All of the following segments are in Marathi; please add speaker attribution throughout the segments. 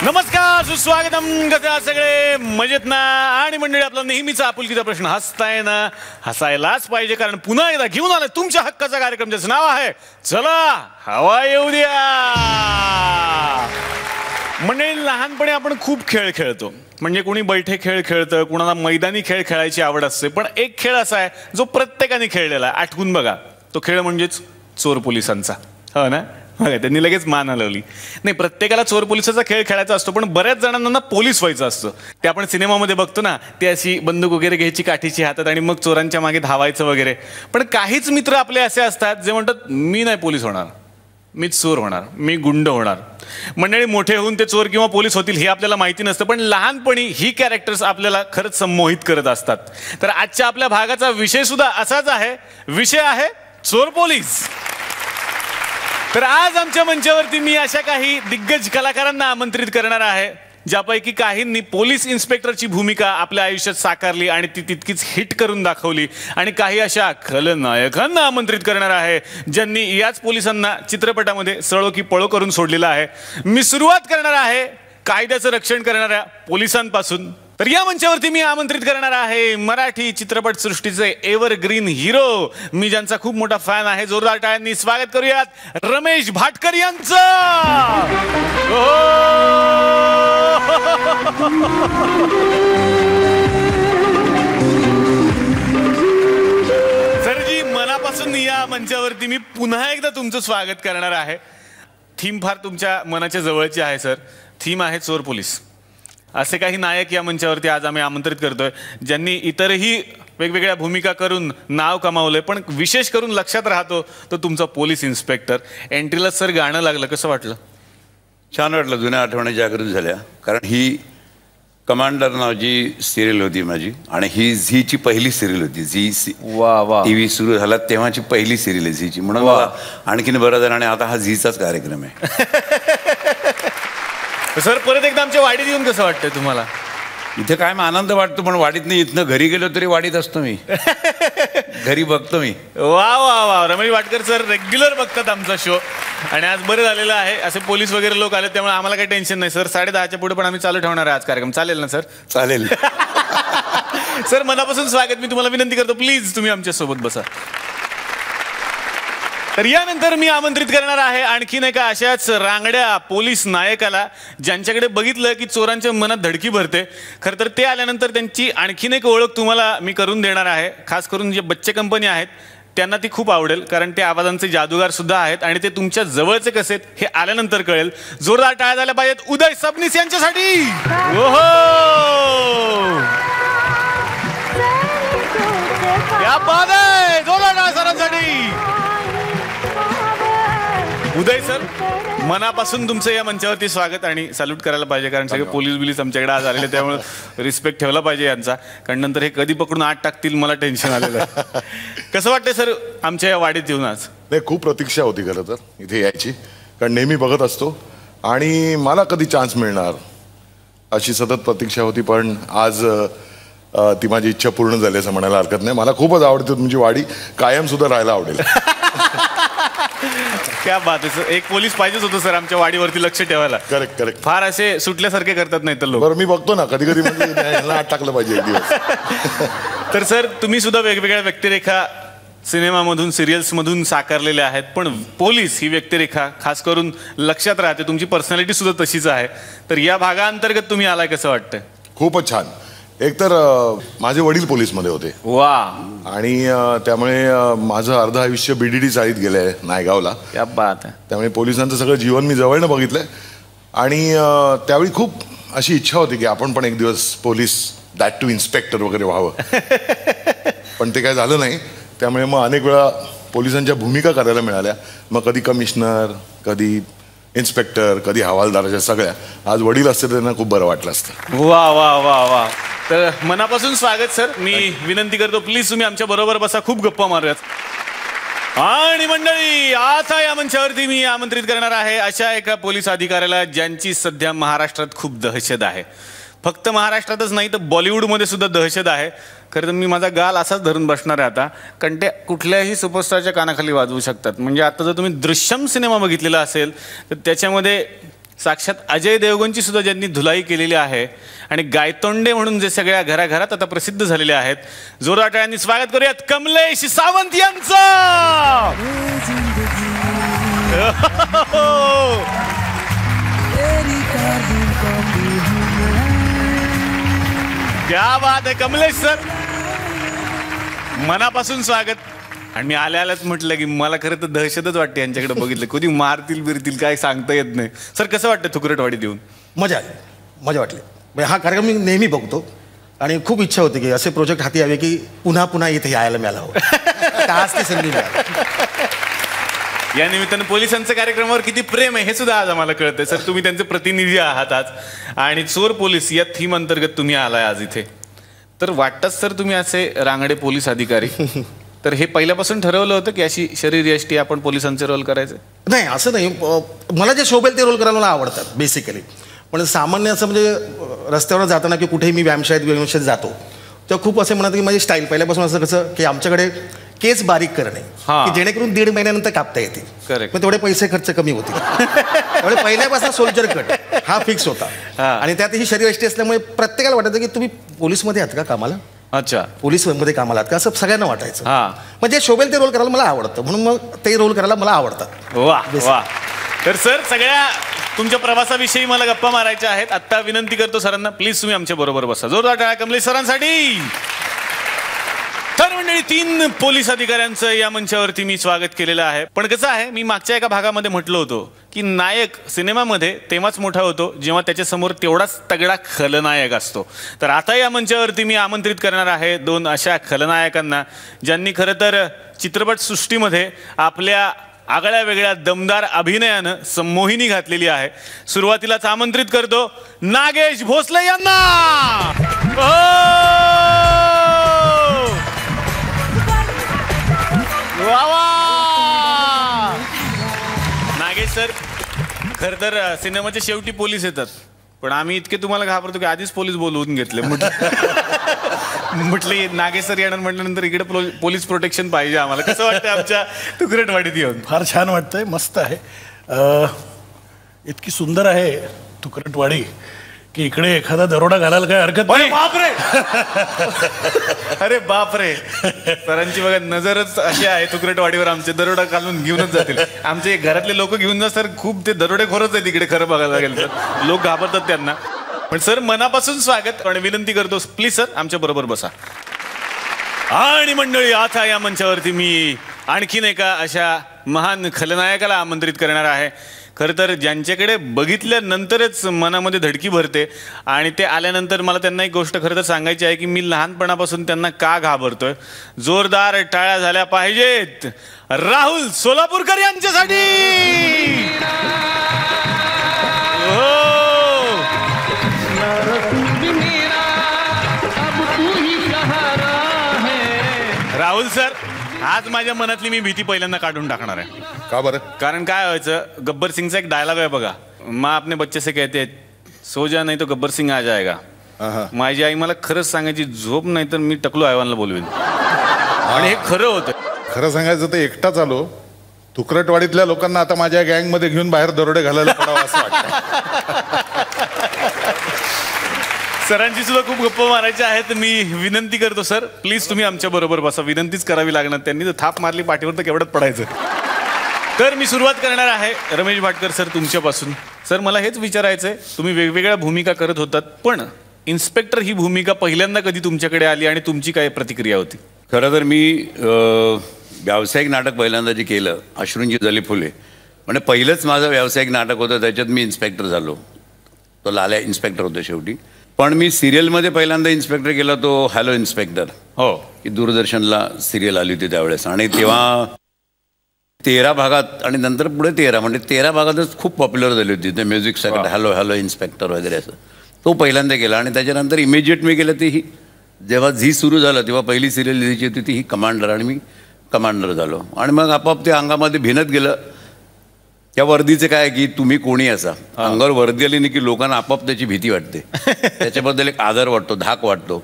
Speaker 1: नमस्कार, सुस्वागतम. कसे आहात सगळे? मजेत ना? आणि मंडळी, आपला नेहमीचा आपुलकीचा प्रश्न, हसताय ना? हसायलाच पाहिजे, कारण पुन्हा एकदा घेऊन आलाय तुमच्या हक्काचा कार्यक्रम, ज्याचं नाव आहे चला हवा येऊ द्या. मंडळी, लहानपणी आपण खूप खेळ खेळतो. म्हणजे कोणी बैठे खेळ खेळतं, कुणाला मैदानी खेळ खेळायची आवड असते. पण एक खेळ असा आहे जो प्रत्येकाने खेळलेला आहे. आठवून बघा, तो खेळ म्हणजेच चोर पोलिसांचा. हो ना? त्यांनी लगेच मान हलवली. नाही, प्रत्येकाला चोर पोलिसाचा खेळ खेळायचा असतो, पण बऱ्याच जणांना पोलीस व्हायचं असतं. ते आपण सिनेमामध्ये बघतो ना, ते अशी बंदूक वगैरे घ्यायची काठीची हातात आणि मग चोरांच्या मागे धावायचं वगैरे. पण काहीच मित्र आपले असे असतात जे म्हणतात, मी नाही पोलीस होणार, मी चोर होणार, मी गुंड होणार. मंडळी, मोठे होऊन ते चोर किंवा पोलीस होतील हे आपल्याला माहिती नसतं, पण लहानपणी ही कॅरेक्टर्स आपल्याला खरंच संमोहित करत असतात. तर आजच्या आपल्या भागाचा विषय सुद्धा असाच आहे. विषय आहे चोर पोलीस. तर आज आमच्या मंचावरती मी अशा काही दिग्गज कलाकारांना आमंत्रित करणार आहे, ज्यापैकी काहींनी पोलीस इन्स्पेक्टरची भूमिका आपल्या आयुष्यात साकारली आणि ती तितकीच हिट करून दाखवली. आणि काही अशा खलनायकांना आमंत्रित करणार आहे ज्यांनी याच पोलिसांना चित्रपटामध्ये सळो की पळो करून सोडलेला आहे. मी सुरुवात करणार आहे कायद्याचं रक्षण करणाऱ्या पोलिसांपासून. तर या मंचावरती मी आमंत्रित करणार आहे मराठी चित्रपट सृष्टीचे एव्हरग्रीन हिरो, मी ज्यांचा खूप मोठा फॅन आहे. जोरदार टाळ्यांनी स्वागत करूयात रमेश भाटकर यांचं. सरजी, मनापासून या मंचावरती मी पुन्हा एकदा तुमचं स्वागत करणार आहे. थीम फार तुमच्या मनाच्या जवळची आहे सर. थीम आहे चोर पोलीस. असे काही नायक या मंचावरती आज आम्ही आमंत्रित करतोय ज्यांनी इतरही वेगवेगळ्या भूमिका करून नाव कमावलंय, पण विशेष करून लक्षात राहतो तो तुमचा पोलीस इन्स्पेक्टर. एंट्रीला सर गाणं लागलं, कसं वाटलं?
Speaker 2: छान वाटलं. जुन्या आठवणी जागृत झाल्या, कारण ही कमांडर नावाची सिरियल होती माझी, आणि ही झीची पहिली सिरियल होती. झी TV सुरू झाला तेव्हाची पहिली सिरियल आहे झीची, म्हणून मला आणखीन बरं झालं. आणि आता हा झीचाच कार्यक्रम आहे.
Speaker 1: सर, परत एकदा आमच्या वाडीत येऊन कसं वाटतंय तुम्हाला?
Speaker 2: इथे काय आनंद वाटतो, पण वाडीत नाही. इथनं घरी गेलो तरी वाडीत असतो मी. घरी बघतो मी.
Speaker 1: वा वा वा. रमेश भाटकर सर रेग्युलर बघतात आमचा शो, आणि आज बरं झालेलं आहे असे पोलीस वगैरे लोक आले, त्यामुळे आम्हाला काही टेन्शन नाही. सर, 10:30च्या पुढे पण आम्ही चालू ठेवणार आहे आज कार्यक्रम. चालेल ना सर?
Speaker 2: चालेल.
Speaker 1: सर, मनापासून स्वागत. मी तुम्हाला विनंती करतो, प्लीज तुम्ही आमच्या सोबत बसा. तर यानंतर मी आमंत्रित करणार आहे आणखीन एका अशाच रांगड्या पोलीस नायकाला, ज्यांच्याकडे बघितलं की चोरांच्या मनात धडकी भरते. खरं तर ते आल्यानंतर त्यांची आणखीन एक ओळख तुम्हाला मी करून देणार आहे. खास करून जे बच्चे कंपनी आहेत त्यांना ती खूप आवडेल, कारण ते आवाजांचे जादूगार सुद्धा आहेत, आणि ते तुमच्या जवळचे कसे हे आल्यानंतर कळेल. जोरदार टाळ्या झाल्या पाहिजेत उदय सबनीस यांच्यासाठी. ओहो, या बात आहे. जोरदार टाळ्या सरांसाठी. उदय सर, मनापासून तुमचं या मंचावरती स्वागत, आणि सॅल्यूट करायला पाहिजे, कारण सगळे पोलीस बिलीस आमच्याकडे आज आलेले, त्यामुळे रिस्पेक्ट ठेवला पाहिजे यांचा, कारण नंतर हे कधी पकडून आत टाकतील मला टेन्शन आलेलं आहे. कसं वाटतंय सर आमच्या या वाडीत येऊन आज?
Speaker 3: नाही, खूप प्रतीक्षा होती खरं तर इथे यायची, कारण नेहमी बघत असतो आणि मला कधी चान्स मिळणार अशी सतत प्रतीक्षा होती. पण आज ती माझी इच्छा पूर्ण झाली असं म्हणायला हरकत नाही. मला खूपच आवडते तुमची वाडी, कायम सुद्धा राहायला आवडेल.
Speaker 1: क्या बात आहे सर. एक पोलीस पाहिजेच होतं सर आमच्या वाडीवरती लक्ष ठेवायला.
Speaker 3: Correct correct.
Speaker 1: फार असे सुटल्यासारखे करतात नाही तर लोक.
Speaker 3: बरं, मी बघतो ना कधी कधी, म्हणजे आत टाकलं पाहिजे एक दिवस.
Speaker 1: तर सर, तुम्ही सुद्धा वेगवेगळ्या व्यक्तिरेखा सिनेमामधून सिरियल्समधून साकारलेल्या आहेत, पण पोलीस ही व्यक्तिरेखा खास करून लक्षात राहते. तुमची पर्सनॅलिटी सुद्धा तशीच आहे. तर या भागाअंतर्गत तुम्ही आलाय, कसं वाटतंय?
Speaker 3: खूपच छान. एकतर माझे वडील पोलीसमध्ये होते.
Speaker 1: वा.
Speaker 3: आणि त्यामुळे माझं अर्ध आयुष्य BDD चाळीत गेलंय नायगावला.
Speaker 1: क्या बात आहे.
Speaker 3: त्यामुळे पोलिसांचं सगळं जीवन मी जवळनं बघितलंय, आणि त्यावेळी खूप अशी इच्छा होती की आपण पण एक दिवस पोलीस, दॅट टू इन्स्पेक्टर वगैरे व्हावं. पण ते काय झालं नाही. त्यामुळे मग अनेक वेळा पोलिसांच्या भूमिका करायला मिळाल्या. मग कधी कमिशनर, कधी इन्स्पेक्टर, कधी हवालदाराच्या सगळ्या. आज वडील असते तर त्यांना खूप बरं वाटलं असतं.
Speaker 1: वा वा वा वा. तर मनापासून स्वागत सर. मी विनंती करतो, प्लीज तुम्ही आमच्या बरोबर बसा, खूप गप्पा मारूयात. आणि मंडळी, आता या मंचावरती मी आमंत्रित करणार आहे अशा एका पोलीस अधिकाऱ्याला ज्यांची सध्या महाराष्ट्रात खूप दहशत आहे. फक्त महाराष्ट्रातच नाही तर बॉलिवूडमध्ये सुद्धा दहशत आहे. खरं तर मी माझा गाल असाच धरून बसणार आहे आता, कारण ते कुठल्याही सुपरस्टारच्या कानाखाली वाजवू शकतात. म्हणजे आता जर तुम्ही दृश्यम सिनेमा बघितलेला असेल तर त्याच्यामध्ये साक्षात अजय देवगणची सुद्धा ज्यांनी धुलाई केलेली आहे आणि गायतोंडे म्हणून जे सगळ्या घराघरात आता प्रसिद्ध झालेले आहेत, जोरदार टाळ्यांनी स्वागत करूयात कमलेश सावंत यांचं. क्या बात आहे कमलेश सर, मनापासून स्वागत. आणि मी आल्यालाच म्हटलं की मला खरं तर दहशतच वाटते यांच्याकडे बघितलं, कधी मारतील बिरतील काय सांगता येत नाही. सर कसं वाटतं थुकरटवाडीत येऊन?
Speaker 4: मजा आली, मजा वाटली. म्हणजे हा कार्यक्रम मी नेहमी बघतो आणि खूप इच्छा होती की असे प्रोजेक्ट हाती यावे की पुन्हा पुन्हा इथे यायला मिळालं हवं. आज ती संधी मिळाली.
Speaker 1: या निमित्तानं पोलिसांचं कार्यक्रमावर किती प्रेम आहे हे सुद्धा आज आम्हाला कळतंय. सर तुम्ही त्यांचे प्रतिनिधी आहात आज, आणि चोर पोलीस या थीम अंतर्गत तुम्ही आलाय आज इथे. तर वाटतंच सर तुम्ही असे रांगडे पोलीस अधिकारी, तर हे पहिल्यापासून ठरवलं होतं की अशी शरीरयष्टी आपण पोलिसांचे रोल करायचे?
Speaker 4: नाही, असं नाही. मला जे शोभेल ते रोल करायला मला आवडतात बेसिकली. पण सामान्य असं म्हणजे रस्त्यावर जाताना की कुठेही मी व्यायामशाळेत जातो तेव्हा खूप असे म्हणतात की माझी स्टाईल पहिल्यापासून असं कसं की आमच्याकडे केस बारीक करणे की जेणेकरून 1.5 महिन्यानंतर कापता येते.
Speaker 1: करेक्ट.
Speaker 4: मग तेवढे पैसे खर्च कमी होतील. त्यामुळे पहिल्यापासून सोल्जर कट हा फिक्स होता. आणि त्यात ही शरीरयष्टी असल्यामुळे प्रत्येकाला वाटायचं की तुम्ही पोलीसमध्ये आहात का कामाला?
Speaker 1: अच्छा,
Speaker 4: पोलीसमध्ये कामाला आहात का असं सगळ्यांना वाटायचं.
Speaker 1: हा,
Speaker 4: म्हणजे शोभेल ते रोल करायला मला आवडतं, म्हणून मग ते रोल करायला मला आवडतात.
Speaker 1: वा वा. तर सर सगळ्या तुमच्या प्रवासाविषयी मला गप्पा मारायच्या आहेत. आत्ता विनंती करतो सरांना, प्लीज तुम्ही आमच्या बरोबर बसा. जोरदार टाळ्या कमलेश सरांसाठी. तर मंडळी 3 पोलीस अधिकाऱ्यांचं या मंचावरती मी स्वागत केलेलं आहे. पण कसं आहे, मी मागच्या एका भागामध्ये म्हटलं होतं की नायक सिनेमामध्ये तेव्हाच मोठा होतो जेव्हा त्याच्यासमोर तेवढाच तगडा खलनायक असतो. तर आता या मंचावरती मी आमंत्रित करणार आहे 2 अशा खलनायकांना ज्यांनी खरं तर चित्रपटसृष्टीमध्ये आपल्या आगळ्या वेगळ्या दमदार अभिनयानं संमोहिनी घातलेली आहे. सुरुवातीलाच आमंत्रित करतो नागेश भोसले यांना. नागेश सर, खर तर सिनेमाच्या शेवटी पोलीस येतात, पण आम्ही इतके तुम्हाला घाबरतो की आधीच पोलीस बोलवून घेतले. म्हटले नागेश सर येणार म्हटल्यानंतर इकडे पोलीस प्रोटेक्शन पाहिजे आम्हाला. कसं वाटतं आमच्या तुकरटवाडीत येऊन?
Speaker 5: फार छान वाटतंय, मस्त आहे. इतकी सुंदर आहे तुकरटवाडी की इकडे एखादा दरोडा घालायला काय हरकत नाही.
Speaker 1: बापरे, अरे बापरे. सरांची बघा नजरच अशी आहे तुकरटवाडीवर, आमचे दरोडा घालून घेऊनच जातील. आमचे घरातले लोक घेऊन जा सर, खूप ते दरोडेखोरच आहे तिकडे खरं बघायला गेलं तर. लोक घाबरतात त्यांना. पण सर मनापासून स्वागत आणि विनंती करतो, प्लीज सर आमच्या बरोबर बसा. आणि मंडळी आता या मंचावरती मी आणखीन एका अशा महान खलनायकाला आमंत्रित करणार आहे. खरं तर ज्यांच्याकडे बघितल्यानंतरच मनामध्ये धडकी भरते, आणि ते आल्यानंतर मला त्यांना एक गोष्ट खरं तर सांगायची आहे की मी लहानपणापासून त्यांना का घाबरतोय. जोरदार टाळ्या झाल्या पाहिजेत राहुल सोलापूरकर यांच्यासाठी. राहुल सर, आज माझ्या मनातली मी भीती पहिल्यांदा काढून टाकणार आहे.
Speaker 3: का बरं?
Speaker 1: कारण काय व्हायचं, गब्बर सिंगचा एक डायलॉग आहे बघा, माँ अपने बच्चे से कहते सो जा नहीं तो गब्बर सिंग आ जाएगा. माझी आई मला खरंच सांगायची, झोप नाही तर मी टकलू आयवानला बोलवेन. आणि हे खरं होतं.
Speaker 6: खरं सांगायचं तर एकटाच आलो. तुकरटवाडीतल्या लोकांना आता माझ्या गँगमध्ये घेऊन बाहेर दरोडे घालायला पडावं असं वाटतं.
Speaker 1: सरांची सुद्धा खूप गप्पा मारायच्या आहेत. मी विनंती करतो सर, प्लीज तुम्ही आमच्या बरोबर बसा. विनंतीच करावी लागणार, त्यांनी तर थाप मारली पाठीवर तर केवढत पडायचं. तर मी सुरुवात करणार आहे रमेश भाटकर सर तुमच्यापासून. सर मला हेच विचारायचंय, तुम्ही वेगवेगळ्या भूमिका करत होतात, पण इन्स्पेक्टर ही भूमिका पहिल्यांदा कधी तुमच्याकडे आली आणि तुमची काय प्रतिक्रिया होती?
Speaker 2: खरं तर मी व्यावसायिक नाटक पहिल्यांदा जे केलं अश्रूंची जली फुले, म्हणजे पहिलंच माझं व्यावसायिक नाटक होतं, त्याच्यात मी इन्स्पेक्टर झालो. तो लाल्या इन्स्पेक्टर होतो शेवटी. पण मी सिरियलमध्ये पहिल्यांदा इन्स्पेक्टर केला, तो हॅलो इन्स्पेक्टर.
Speaker 1: हो,
Speaker 2: की दूरदर्शनला सिरियल आली होती त्यावेळेस. आणि तेव्हा 13 भागात आणि नंतर पुढे 13 म्हणजे 13 भागातच खूप पॉप्युलर झाली होती ते म्युझिक सगळं हॅलो हॅलो इन्स्पेक्टर वगैरे असं. तो पहिल्यांदा केला. आणि त्याच्यानंतर इमिजिएट मी केलं ते ही जेव्हा झी सुरू झालं तेव्हा पहिली सिरियल लिहायची होती ती ही कमांडर, आणि मी कमांडर झालो. आणि मग आपोआप ते अंगामध्ये भिनत गेलं. त्या वर्दीचं काय की तुम्ही कोणी असा, अंगावर वर्दी आली नाही की लोकांना आपोआप त्याची भीती वाटते, त्याच्याबद्दल एक आदर वाटतो, धाक वाटतो.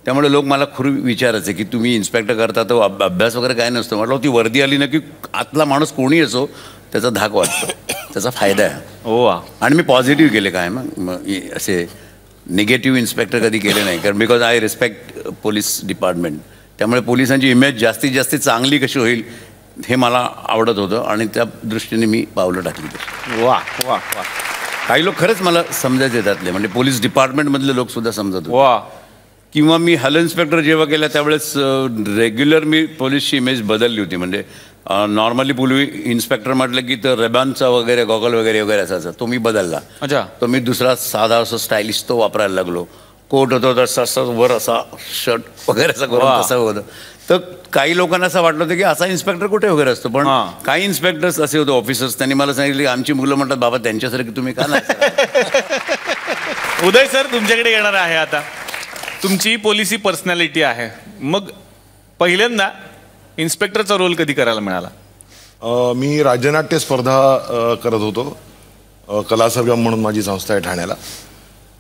Speaker 2: त्यामुळे लोक मला खूप विचारायचे की तुम्ही इन्स्पेक्टर करता तर अभ्यास वगैरे काय नसतो. म्हटलं ती वर्दी आली ना की आतला माणूस कोणी असो त्याचा धाक वाटतो. त्याचा फायदा आहे.
Speaker 1: हो वा.
Speaker 2: आणि मी पॉझिटिव्ह केले काय मग असे निगेटिव्ह इन्स्पेक्टर कधी केले नाही, कारण because I respect police department. त्यामुळे पोलिसांची इमेज जास्तीत जास्त चांगली कशी होईल हे मला आवडत होतं आणि त्या दृष्टीने मी पावलं टाकली.
Speaker 1: वा वा वा.
Speaker 2: काही लोक खरंच मला समजायचे त्यातले, म्हणजे पोलीस डिपार्टमेंटमधले लोक सुद्धा समजत होते.
Speaker 1: वा.
Speaker 2: किंवा मी हल इन्स्पेक्टर जेव्हा केला त्यावेळेस रेग्युलर मी पोलीसची इमेज बदलली होती. म्हणजे नॉर्मली पूर्वी इन्स्पेक्टर म्हटलं की तर रेबानचा वगैरे गॉगल वगैरे वगैरे असायचा, तो मी बदलला.
Speaker 1: अच्छा.
Speaker 2: तो मी दुसरा साधा असं स्टायलिश तो वापरायला लागलो. कोट होतो तर असं वर असा शर्ट वगैरे असं करून तसं होतं. तर काही लोकांना असं वाटलं होतं की असा इन्स्पेक्टर कुठे वगैरे असतो, पण काही इन्स्पेक्टर्स असे होते ऑफिसर्स, त्यांनी मला सांगितलं की आमची मुलं म्हणतात बाबा त्यांच्यासारखी तुम्ही का नाही.
Speaker 1: उदय सर तुमच्याकडे येणार आहे आता. तुमची पोलिसी पर्सनॅलिटी आहे, मग पहिल्यांदा इन्स्पेक्टरचा रोल कधी करायला मिळाला?
Speaker 3: मी राज्यनाट्य स्पर्धा करत होतो. कलासरगम म्हणून माझी संस्था आहे ठाण्याला.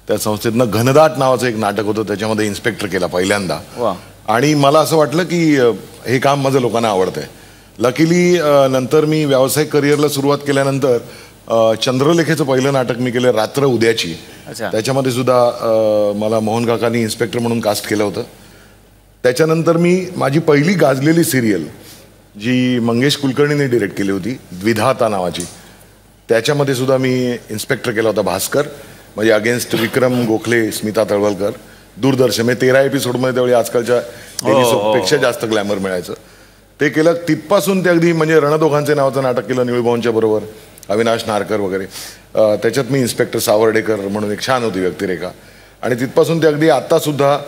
Speaker 3: त्या संस्थेतनं घनदाट नावाचं एक नाटक होतं, त्याच्यामध्ये इन्स्पेक्टर केला पहिल्यांदा. आणि मला असं वाटलं की हे काम माझं लोकांना आवडतंय. लकीली नंतर मी व्यावसायिक करिअरला सुरुवात केल्यानंतर चंद्रलेखेचं पहिलं नाटक मी केलं, रात्र उद्याची. त्याच्यामध्ये सुद्धा मला मोहन काकांनी इन्स्पेक्टर म्हणून कास्ट केलं होतं. त्याच्यानंतर मी माझी पहिली गाजलेली सिरियल जी मंगेश कुलकर्णीने डिरेक्ट केली होती, द्विधाता नावाची, त्याच्यामध्ये सुद्धा मी इन्स्पेक्टर केला होता, भास्कर. म्हणजे अगेन्स्ट विक्रम गोखले, स्मिता तळवलकर. दूरदर्शन म्हणजे 13 एपिसोडमध्ये त्यावेळी आजकालच्या पेक्षा जास्त ग्लॅमर मिळायचं. ते केलं. तिथपासून ते अगदी म्हणजे रणदोघांचे नावाचं नाटक केलं निळूभाऊंच्या बरोबर, अविनाश नारकर वगैरे. त्याच्यात मी इन्स्पेक्टर सावर्डेकर म्हणून एक छान होती व्यक्तिरेखा. आणि तिथपासून ते अगदी आत्तासुद्धा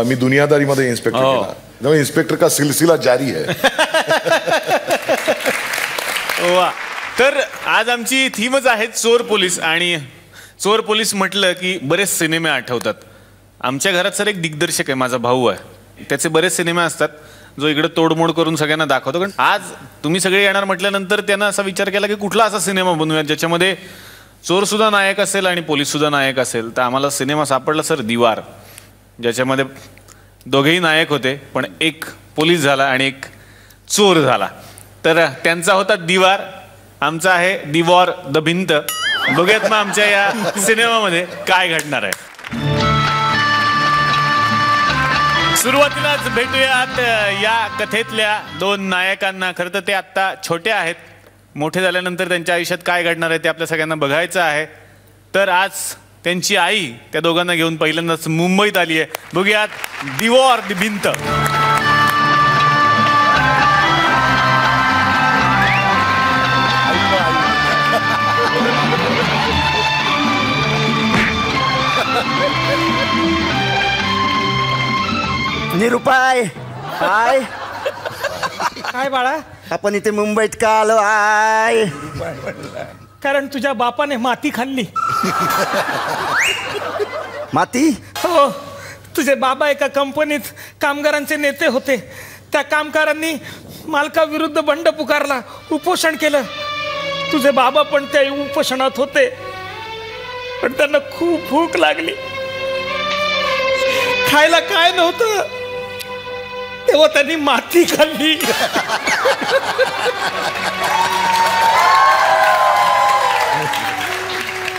Speaker 3: मी दुनियादारीमध्ये इन्स्पेक्टर केला. त्यामुळे इन्स्पेक्टर का सिलसिला जारी आहे.
Speaker 1: वा. तर आज आमची थीमच आहे चोर पोलीस. आणि चोर पोलीस म्हटलं की बरेच सिनेमे आठवतात. आमच्या घरात सर एक दिग्दर्शक आहे, माझा भाऊ आहे, त्याचे बरेच सिनेमे असतात जो इकडे तोडमोड करून सगळ्यांना दाखवतो. कारण आज तुम्ही सगळे येणार म्हटल्यानंतर त्यानं असा विचार केला की कुठला असा सिनेमा बनवूया ज्याच्यामध्ये चोर सुद्धा नायक असेल आणि पोलीस सुद्धा नायक असेल. तर आम्हाला सिनेमा सापडला सर दीवार, ज्याच्यामध्ये दोघेही नायक होते पण एक पोलीस झाला आणि एक चोर झाला. तर त्यांचा होता दीवार, आमचा आहे दीवार द भिंत. बघूयात मग आमच्या या सिनेमामध्ये काय घडणार आहे. सुरुवातीलाच भेटूयात या कथेतल्या दोन नायकांना. खरं तर ते आत्ता छोटे आहेत, मोठे झाल्यानंतर त्यांच्या आयुष्यात काय घडणार आहे ते आपल्या सगळ्यांना बघायचं आहे. तर आज त्यांची आई त्या दोघांना घेऊन पहिल्यांदाच मुंबईत आली आहे. बघूयात दीवार द भिंत.
Speaker 7: निरुपाय, काय
Speaker 8: काय बाळा,
Speaker 7: आपण इथे मुंबईत का आलो आय?
Speaker 8: कारण तुझ्या बापाने माती खाल्ली.
Speaker 7: माती?
Speaker 8: हो, तुझे बाबा एका कंपनीत कामगारांचे नेते होते. त्या कामगारांनी मालकाविरुद्ध बंड पुकारला, उपोषण केलं. तुझे बाबा पण त्या उपोषणात होते, पण त्यांना खूप भूक लागली, खायला काय नव्हतं, तेव्हा त्यांनी माती खाल्ली.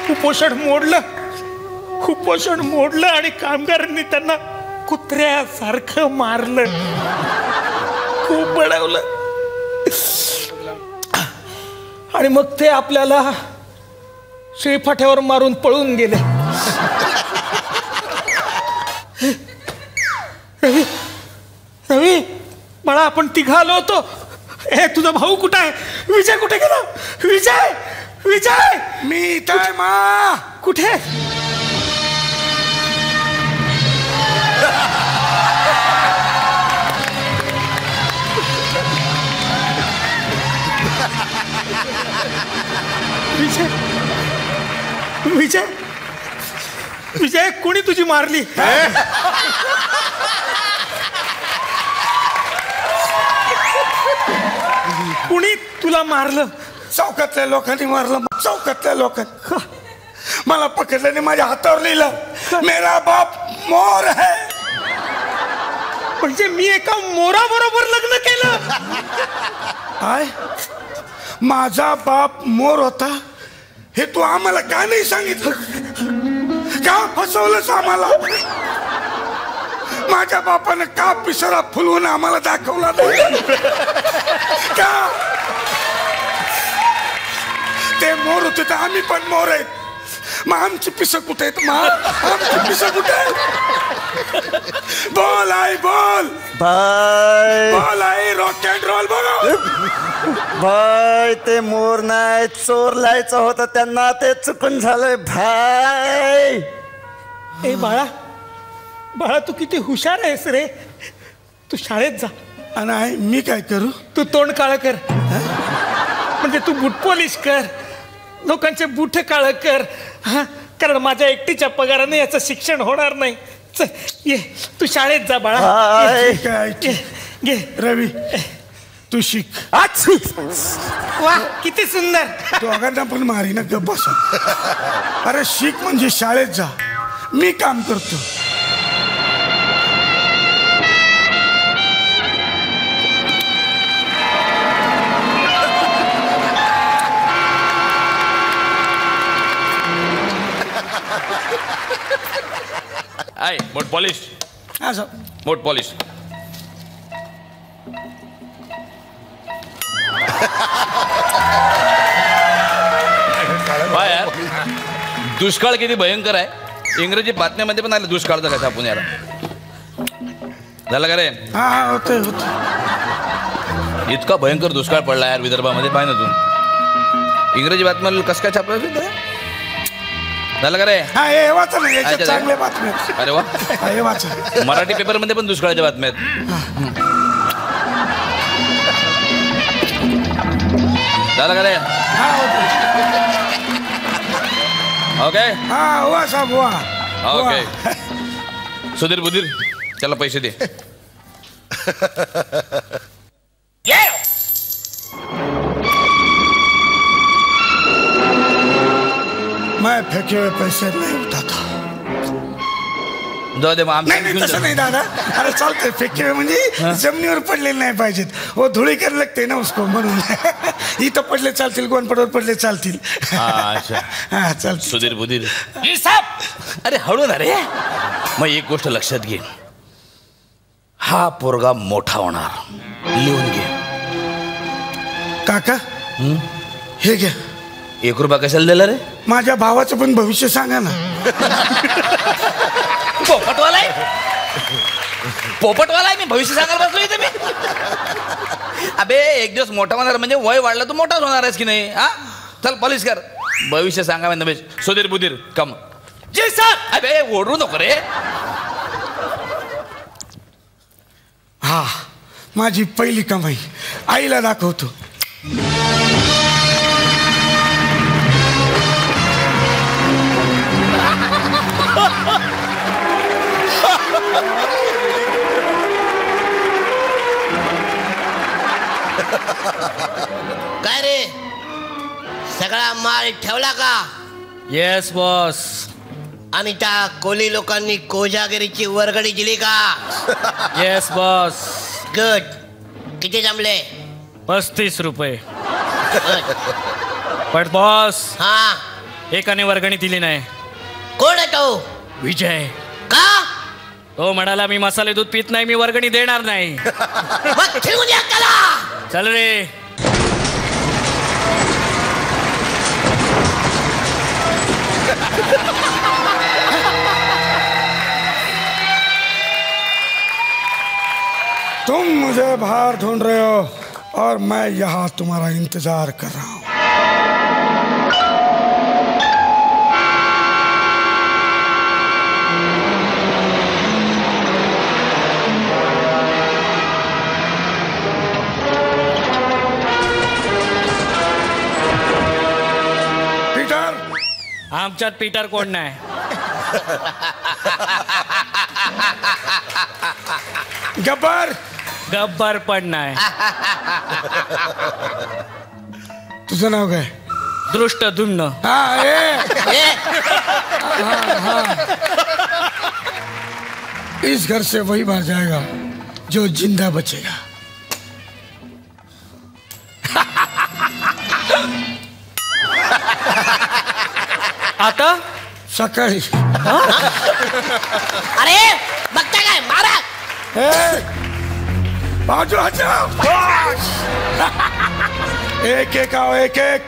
Speaker 8: कुपोषण मोडलं आणि कामगारांनी त्यांना कुत्र्यासारखं मारलं, खूप बडवलं. आणि मग ते आपल्याला शेळीफाट्यावर मारून पळून गेले. रवी बाळा, आपण तिघा आलो होतो. तुझा भाऊ कुठं आहे? विजय कुठे गेला? विजय, विजय,
Speaker 9: मी इथं मा.
Speaker 8: कुठे? विजय, विजय, विजय, कोणी तुझी मारली? कुणी तुला मारलं?
Speaker 9: चौकातल्या लोकांनी मारलं. चौकातल्या लोकांनी मला पकडल्याने माझ्या हातावर लिहिलं, मेरा बाप मोर है.
Speaker 8: म्हणजे मी एका मोराबरोबर लग्न केलं?
Speaker 9: काय? माझा बाप मोर होता हे तू आम्हाला का नाही सांगितलं? का फसवलंस आम्हाला? माझ्या बापानं का पिसरा फुलवून आम्हाला दाखवला नाही? का ते मोर होते तर आम्ही पण मोर आहेत. मग आमची पिसं कुठे आहेत? आमची पिसं कुठे आहेत? बोल आई बोल.
Speaker 7: भाई
Speaker 9: बोल आई रॉक अँड रोल बघा.
Speaker 7: भाई ते मोर नाही चोर लायचं होतं त्यांना, ते चुकून झालंय भाई.
Speaker 8: ए बाळा, बाळा तू किती हुशार आहेस रे. तू शाळेत जा.
Speaker 9: आणि आई मी काय करू?
Speaker 8: तू तोंड काळं कर. म्हणजे तू बूट पॉलिश कर, लोकांचे बूट काळं कर. हा, कारण माझ्या एकटीच्या पगाराने याचं शिक्षण होणार नाही. चल ये, तू शाळेत जा बाळा.
Speaker 7: भाई
Speaker 9: ठीक आहे, ठीक.
Speaker 8: घे.
Speaker 9: रवी तू शिक.
Speaker 8: वा किती सुंदर.
Speaker 9: दोघांना पण मारी ना गप्प बसा. अरे शिक म्हणजे शाळेत जा. मी काम करतो.
Speaker 10: आय मोठ पॉलिश.
Speaker 9: असं
Speaker 10: मोठ पॉलिश. यार दुष्काळ किती भयंकर आहे. इंग्रजी बातम्यामध्ये पण आलं दुष्काळचा कसा पुण्याला. झालं का रे?
Speaker 9: हा होतंय होत.
Speaker 10: इतका भयंकर दुष्काळ पडला यार विदर्भामध्ये. पाहिजे ना तू इंग्रजी बातम्या कसं काय छापलं. झालं का रे?
Speaker 9: हा हे वाचा ना, याच्यात चांगल्या बातम्या.
Speaker 10: अरे वा.
Speaker 9: हा हे वाचा.
Speaker 10: मराठी पेपर मध्ये पण दुष्काळाच्या बातम्या आहेत. झालं का रे?
Speaker 9: हा होतंय.
Speaker 10: ओके.
Speaker 9: हा हुआ साहब हुआ.
Speaker 10: ओके. सुधीर बुधीर त्याला पैसे दे.
Speaker 9: मैं फेंके हुए पैसे नहीं उठाता.
Speaker 10: जाऊ दे मग
Speaker 9: नाही नाही तसं नाही दादा. अरे चालतंय. फेंके हुए म्हणजे जमिनीवर पडलेले नाही पाहिजेत. वो धुळी कर लगते ना उसको, म्हणून. इथं पडले चालतील, गोंडपडवर पडले चालतील.
Speaker 10: अच्छा.
Speaker 9: हा चालतं.
Speaker 10: सुधीर बुधीर अरे हळू ना रे. मग एक गोष्ट लक्षात घे, हा पोरगा मोठा होणार. लिहून घे.
Speaker 9: काका हे घ्या.
Speaker 10: 1 रुपया कशाला दिला रे?
Speaker 9: माझ्या भावाचं पण भविष्य सांगा ना.
Speaker 10: पोपटवाला आहे. पोपटवाला आहे मी. भविष्य सांगायला बसलो इथे मी. अबे एक दिवस मोठा होणार म्हणजे वय वाढलं तू मोठाच होणार आहेस की नाही. हा चल पॉलिश कर. भविष्य सांगा म्हणजे सुधीर बुधीर कम. जी सर. अबे ओढू नको रे.
Speaker 9: हा माझी पहिली कमाई आईला दाखवतो.
Speaker 11: काय रे, सगळा माल ठेवला का?
Speaker 8: Yes boss.
Speaker 11: आणि त्या कोली लोकांनी कोजागिरीची वर्गणी दिली का?
Speaker 8: Yes boss.
Speaker 11: गुड. किती जमले?
Speaker 8: 35 रुपये. पण बॉस
Speaker 11: हा
Speaker 8: एकाने वर्गणी दिली नाही.
Speaker 11: कोण आहे तो?
Speaker 8: विजय.
Speaker 11: का?
Speaker 8: तो म्हणाला मी मसाले दूध पित नाही, मी वर्गणी देणार नाही.
Speaker 11: मग ठेवून या त्याला.
Speaker 8: चल रे.
Speaker 9: तुम मुझे बाहर ढूंढ रहे हो और मैं यहाँ तुम्हारा इंतजार कर रहा हूँ. पीटर.
Speaker 8: आमच्यात पीटर कोण नाही.
Speaker 9: गब्बर.
Speaker 8: गब्बर पण नाही.
Speaker 9: तुझं नाव काय?
Speaker 8: दृष्टद्युम्न.
Speaker 9: हाँ इस घर से वही बाहर जाएगा जो जिंदा बचेगा.
Speaker 8: आता
Speaker 9: सकाळी.
Speaker 11: अरे बघता काय मारा.
Speaker 9: बाजू एक एक आओ एक एक.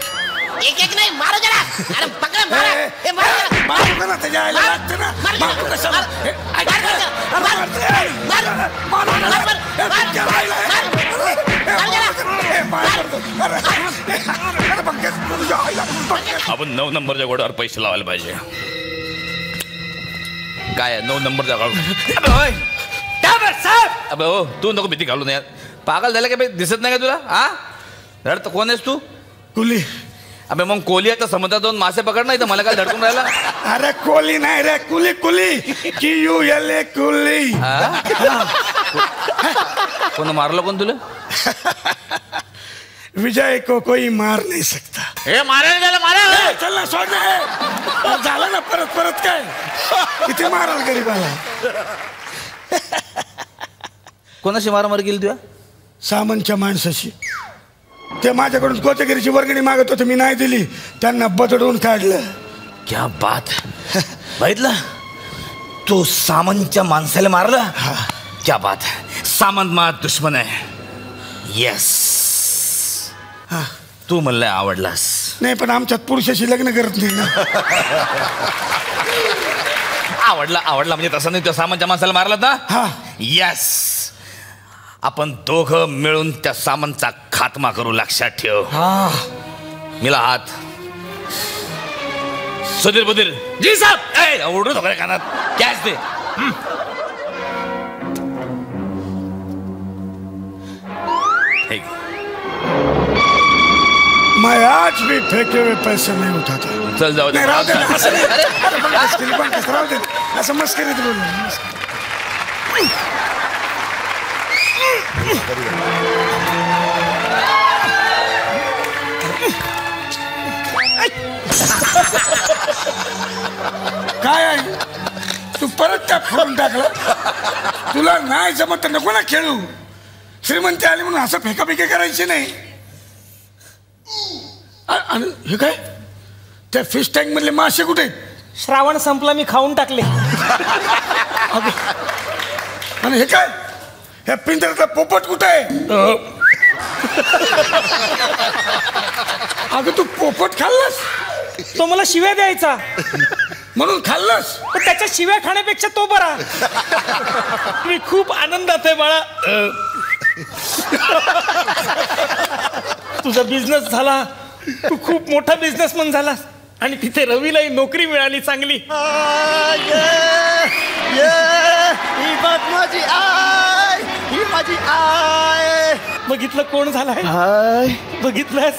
Speaker 11: एक एक नाही मारो जरा. अरे पकडा मारा. हे मारा जरा.
Speaker 9: मारू का ना त्याच्या आईला लागतं ना. मारू कशाला?
Speaker 10: आपण 9 नंबरच्या घोड्यावर पैसे लावायला पाहिजे. काय 9 नंबरच्या अबे हो तू नको भीती घालू यार. पागल झालं का दिसत नाही का तुला? हा धड कोण आहेस तू?
Speaker 9: कुली.
Speaker 10: अबे मग कोली आहे तर समुद्रात जाऊन मासे पकड नाही तर मला काय धडकून राहिला?
Speaker 9: अरे कोली नाही रे कुली कुली. KULA कुली.
Speaker 10: कोण मारलं कोण तुला?
Speaker 9: विजय को कोई मार नहीं सकता.
Speaker 10: हे मारायला गेला मारा.
Speaker 9: चल ना सोड ना. झालं ना परत परत काय किती माराल गरीबाला.
Speaker 10: कोणाशी मारामारी केली तुला?
Speaker 9: सामनच्या माणसाशी. ते माझ्याकडून कोचगिरीची वर्गणी मागत होते मी नाही दिली. त्यांना बदडून काढलं.
Speaker 10: क्या बात. बघितलं तू सामंतच्या माणसाला मारलं. क्या बात. सामंत माझा दुश्मन आहे. येस तू म्हणलं आवडलास.
Speaker 9: नाही पण आमच्यात पुरुषाशी लग्न करत नाही ना.
Speaker 10: आवडला म्हणजे तसं नाही. त्या सामंतच्या माणसाला मारला ना.
Speaker 9: हा
Speaker 10: येस आपण दोघं मिळून त्या सामंतचा खात्मा करू. लक्षात ठेव. मिला हात. सुधीर बुधीर. जी साहब. ओढू नको कानात. कॅश दे.
Speaker 9: मैं आज भी फेंके हुए पैसे नहीं उठाता.
Speaker 10: चल जाऊ दे.
Speaker 9: राहू दे ना. राहू दे असं मस्करीत बोललो. काय आहे तू परत त्या फोडून टाकला. तुला नाही जमत तर नको ना खेळू. श्रीमंती आली म्हणून असं फेकाफेकी करायची नाही. आणि हे काय त्या फिश टँक मधले मासे कुठे?
Speaker 8: श्रावण संपला मी खाऊन टाकले.
Speaker 9: आणि हे काय ह्या पिंजऱ्यातला पोपट कुठे आहे? अगं तू पोपट खाल्लास?
Speaker 8: तो मला शिव्या द्यायचा
Speaker 9: म्हणून खाल्लास?
Speaker 8: पण त्याच्या शिव्या खाण्यापेक्षा तो बरा. मी खूप आनंदात आहे बाळा. तुझा बिझनेस झाला. तू खूप मोठा बिझनेसमन झालास आणि तिथे रवीलाही नोकरी मिळाली चांगली.
Speaker 7: ही बात माझी आय. ही माझी आय.
Speaker 8: बघितलं कोण झालाय? बघितलंस?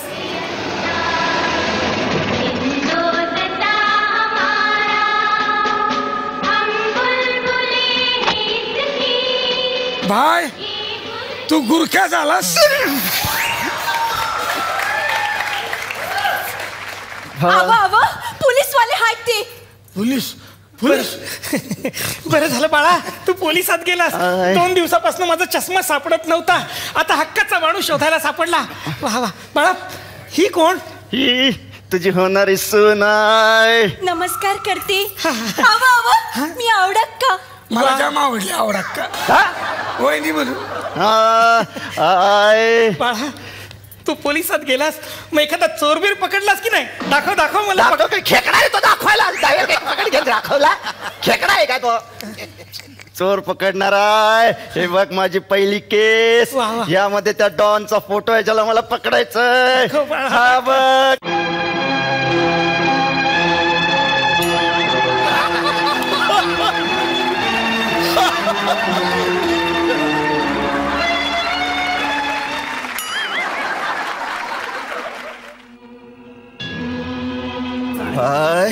Speaker 9: भाई तू गुरख्या झालास?
Speaker 12: पोलीस वाले आहेत ते.
Speaker 9: Police police.
Speaker 8: बरं झालं बाळा तू पोलिसात गेलास. 2 दिवसापासून माझा चष्मा सापडत नव्हता. आता हक्काचा माणूस शोधायला सापडला. वा वा. बाळा ही कोण?
Speaker 7: ही तुझी होणारी सून आहे.
Speaker 12: नमस्कार करते. मी आवडत का?
Speaker 9: मला जाम आवडली. आवडत का? वहिनी म्हणून.
Speaker 8: बाळा तू पोलिसात गेलास मग एखादा चोरबीर पकडलास की नाही? दाखव दाखव मला.
Speaker 7: खेकडा आहे तो दाखवायला. दाखवला खेकडा आहे का तो? चोर पकडणार आहे. हे बघ माझी पहिली केस. यामध्ये त्या डॉनचा फोटो आहे ज्याला मला पकडायचंय. हा बघ. भाई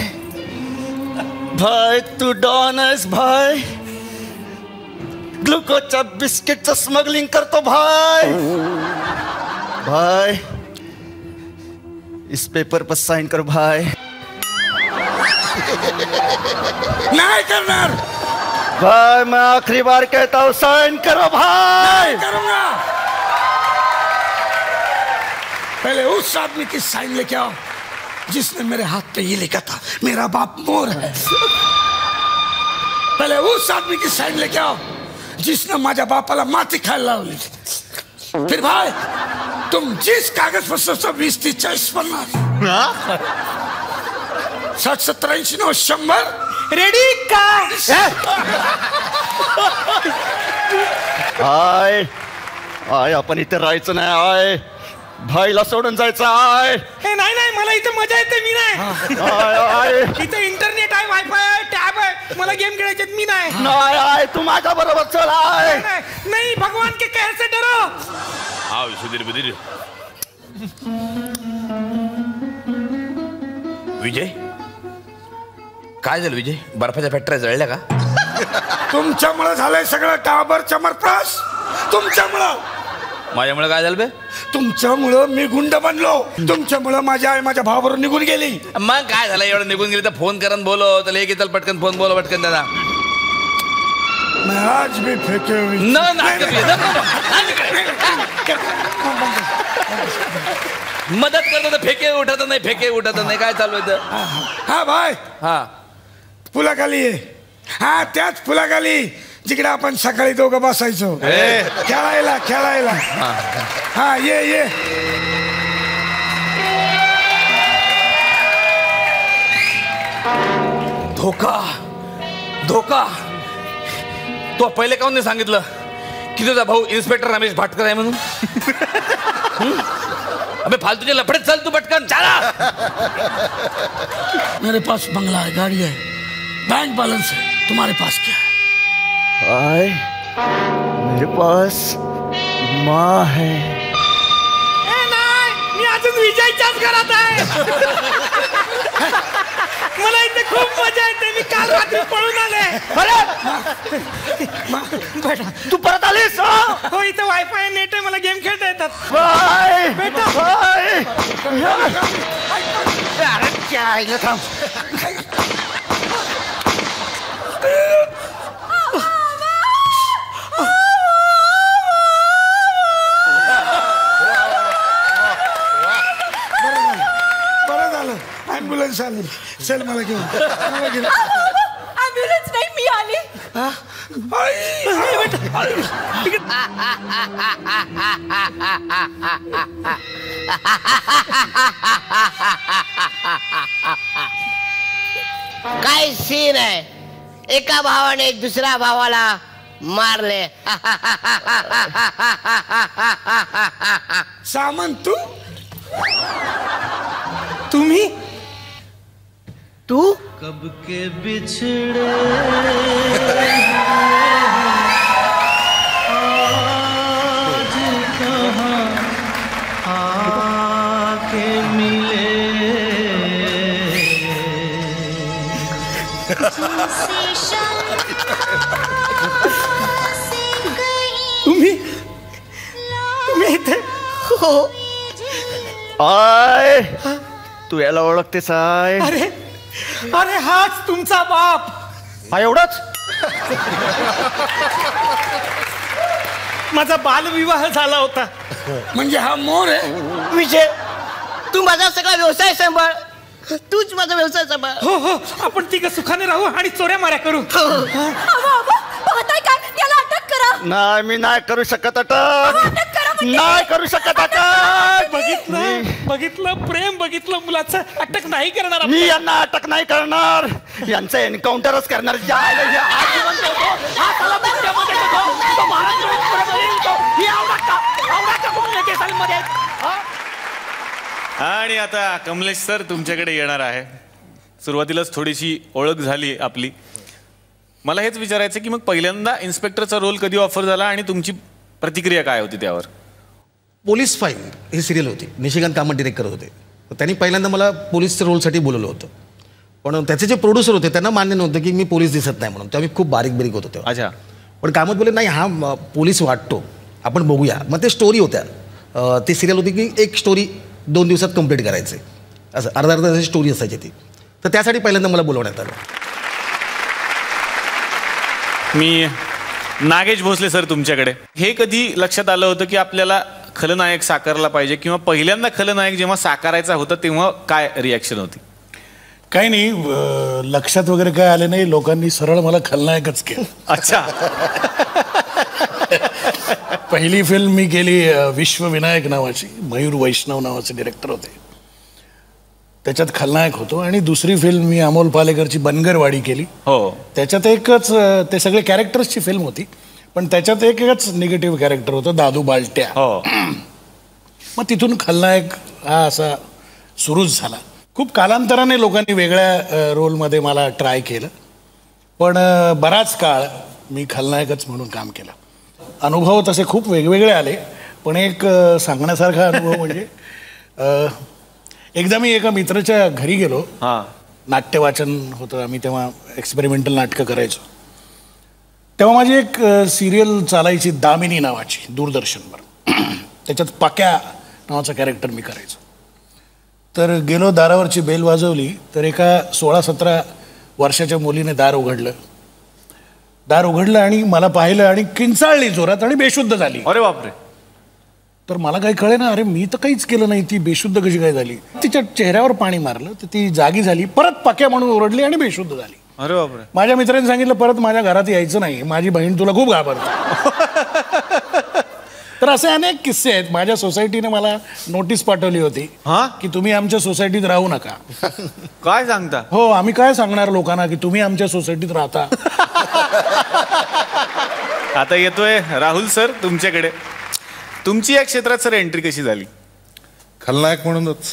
Speaker 7: भाई तू डॉन आहेस भाई. ग्लुकोजच्या बिस्किटचं स्मगलिंग करतो भाई. भाई इस पेपर पर साइन कर भाई.
Speaker 9: नहीं करना
Speaker 7: भाई मैं आखिरी बार कहता हूँ साइन करो भाई.
Speaker 9: नहीं करूंगा. पहले उस आदमी की साइन लेके आओ जिसने मेरे हाथ पे ये लिखा था मेरा बाप मोर है। पहले उस आदमी की साइन लेके आओ जिसने माझ्या बापाला माती खायला लावली। फिर भाई तुम जिस कागज पर 20 30 40 50 60 70 80 90 100
Speaker 8: रेडी का?
Speaker 7: आय आय आपण इथे राहायचं नाही आय, भाईला सोडून जायचं आय.
Speaker 8: हे नाही नाही, मला इथे मजा येते, मी नाही.
Speaker 7: आय आय
Speaker 8: इथे इंटरनेट आहे, वायफाय आहे, टॅब आहे, मला गेम खेळायचे, मी नाही.
Speaker 7: नाही आय, तू माझ्या बरोबर चल आय.
Speaker 8: नाही, भगवान के कहर से डरो.
Speaker 10: हा सुधीर बुधीर. विजय काय झालं विजय? बर्फाच्या फॅक्टऱ्या जळल्या का?
Speaker 9: तुमच्यामुळे झालंय सगळं टाबर चमरप्रास. तुमच्यामुळं.
Speaker 10: माझ्यामुळे काय झालं बे?
Speaker 9: तुमच्यामुळं मी गुंड बनलो. तुमच्यामुळं माझी आई माझ्या भावाबरोबर निघून गेली.
Speaker 10: मग काय झालं? एवढं निघून गेली तर फोन करन बोलो, तर एक येतात पटकन फोन बोलो पटकन त्यांना.
Speaker 9: आज भी फेके
Speaker 10: मदत करतो तर फेके उठत नाही, फेके उठत नाही. काय चालू आहे?
Speaker 9: हा भाई,
Speaker 10: हा
Speaker 9: पुलाखाली आहे. हा त्याच पुलाखाली जिकडे आपण सकाळी दोघं बसायचो खेळायला खेळायला. हा ये ये.
Speaker 10: धोका धोका. तो पहिले काऊन नाही सांगितलं की तुझा भाऊ इन्स्पेक्टर रमेश भाटकर आहे म्हणून? अबे फालतूचे लफड़े, चल तू पटकन चला.
Speaker 9: मेरे पास बंगला है, गाड़ी है, बैंक बैलेंस है. तुम्हारे पास क्या है?
Speaker 7: आय मेरे पास माँ है.
Speaker 8: नाही, मी अजून विजयच्याच घरात आहे. मला इथे खूप मजा येते. मी काल रात्री पळून आले.
Speaker 7: तू परत आलीस?
Speaker 8: हो, इथं वायफाय नेट आहे, मला गेम खेळता येतात.
Speaker 7: बाय
Speaker 8: बेटा
Speaker 7: बाय. अरे क्या आहे थांब.
Speaker 9: बरं झालं ॲम्ब्युलन्स आली. चल मला घेऊन.
Speaker 12: ॲम्ब्युलन्स नाही, मी आली.
Speaker 11: काय सीन आहे. एका भावाने दुसऱ्या भावाला मारले.
Speaker 9: सामंत
Speaker 8: तुम्ही
Speaker 11: तू
Speaker 13: कब के बिछड़े आज कहाँ आके मिले.
Speaker 8: तुम्ही इथे?
Speaker 11: हो.
Speaker 7: आय तू याला ओळखतेस आय?
Speaker 8: अरे अरे हाच तुमचा बाप.
Speaker 7: हा एवढाच?
Speaker 8: माझा बालविवाह झाला होता.
Speaker 9: म्हणजे हा मोर आहे.
Speaker 11: विजय, तू माझा सगळा व्यवसाय सांभाळ. तूच माझा व्यवसाय सांभाळ.
Speaker 8: हो हो, आपण तिघं सुखाने राहू आणि चोऱ्या माऱ्या करू.
Speaker 12: पाहताय काय? त्याला अटक करा.
Speaker 7: नाही मी नाही करू शकत अटक. नाही करू शकत अटक.
Speaker 8: बघितलं प्रेम, बघितलं मुलाचं. अटक नाही करणार आपण.
Speaker 7: मी यांना अटक नाही करणार, यांचं एन्काउंटरच करणार.
Speaker 1: आणि आता कमलेश सर तुमच्याकडे येणार आहे. सुरुवातीलाच थोडीशी ओळख झाली आपली. मला हेच विचारायचं की मग पहिल्यांदा इन्स्पेक्टरचा रोल कधी ऑफर झाला आणि तुमची प्रतिक्रिया काय होती त्यावर?
Speaker 4: पोलीस फाईल ही सिरियल होती, निशिकांत कामत डिरेक्ट करत होते. त्यांनी पहिल्यांदा मला पोलीसच्या रोलसाठी बोलवलं होतं. पण त्याचे जे प्रोड्युसर होते त्यांना मान्य नव्हतं की मी पोलीस दिसत नाही म्हणून. तेव्हा मी खूप बारीक बारीक होतो तेव्हा.
Speaker 1: अच्छा.
Speaker 4: पण कामत बोलले नाही, हा पोलीस वाटतो, आपण बघूया. मग ते स्टोरी होत्या. ती सिरियल होती की एक स्टोरी 2 दिवसात कंप्लीट करायचे, असं अर्धा तासाची स्टोरी असायची ती. तर त्यासाठी पहिल्यांदा मला बोलवण्यात आलं.
Speaker 1: मी नागेश भोसले सर तुमच्याकडे, हे कधी लक्षात आलं होतं की आपल्याला खलनायक साकारला पाहिजे किंवा पहिल्यांदा खलनायक जेव्हा साकारायचा होता तेव्हा काय रिॲक्शन होती?
Speaker 5: काही नाही, लक्षात वगैरे काय आले नाही, लोकांनी सरळ मला खलनायकच केलं.
Speaker 1: अच्छा.
Speaker 5: पहिली फिल्म मी केली विश्वविनायक नावाची, मयूर वैष्णव नावाचे डिरेक्टर होते, त्याच्यात खलनायक होतो. आणि दुसरी फिल्म मी अमोल पालेकरची बनगरवाडी केली.
Speaker 1: हो.
Speaker 5: त्याच्यात एकच, ते सगळे कॅरेक्टर्सची फिल्म होती, पण त्याच्यात एकच निगेटिव्ह कॅरेक्टर होतं, दादू बालट्या.
Speaker 1: हो.
Speaker 5: मग तिथून खलनायक हा असा सुरूच झाला. खूप कालांतराने लोकांनी वेगळ्या रोलमध्ये मला ट्राय केलं, पण बराच काळ मी खलनायकच म्हणून काम केलं. अनुभव तसे खूप वेगवेगळे आले, पण एक सांगण्यासारखा अनुभव म्हणजे एकदा मी एका मित्राच्या घरी गेलो. नाट्यवाचन होतं, आम्ही तेव्हा एक्सपेरिमेंटल नाटकं करायचो. तेव्हा माझी एक सिरियल चालायची दामिनी नावाची, दूरदर्शनवर. त्याच्यात पाक्या नावाचा कॅरेक्टर मी करायचो. तर गेलो, दारावरची बेल वाजवली, तर एका 16-17 वर्षाच्या मुलीने दार उघडलं आणि मला पाहिलं आणि किंचाळली जोरात आणि बेशुद्ध झाली.
Speaker 1: अरे बापरे.
Speaker 5: तर मला काही कळे ना, अरे मी तर काहीच केलं नाही, ती बेशुद्ध कशी काय झाली. तिच्या चेहऱ्यावर पाणी मारलं तर ती जागी झाली, परत पाक्या म्हणून ओरडली आणि बेशुद्ध झाली.
Speaker 1: अरे बापरे.
Speaker 5: माझ्या मित्रांनी सांगितलं परत माझ्या घरात यायचं नाही, माझी बहीण तुला खूप घाबरते. तर असे अनेक किस्से आहेत. माझ्या सोसायटीने मला नोटीस पाठवली होती की तुम्ही आमच्या सोसायटीत राहू नका.
Speaker 1: काय सांगता?
Speaker 5: हो, आम्ही काय सांगणार लोकांना की तुम्ही आमच्या सोसायटीत राहता.
Speaker 1: आता येतोय राहुल सर तुमच्याकडे. तुमची या क्षेत्रात सर एंट्री कशी झाली?
Speaker 6: खलनायक म्हणूनच.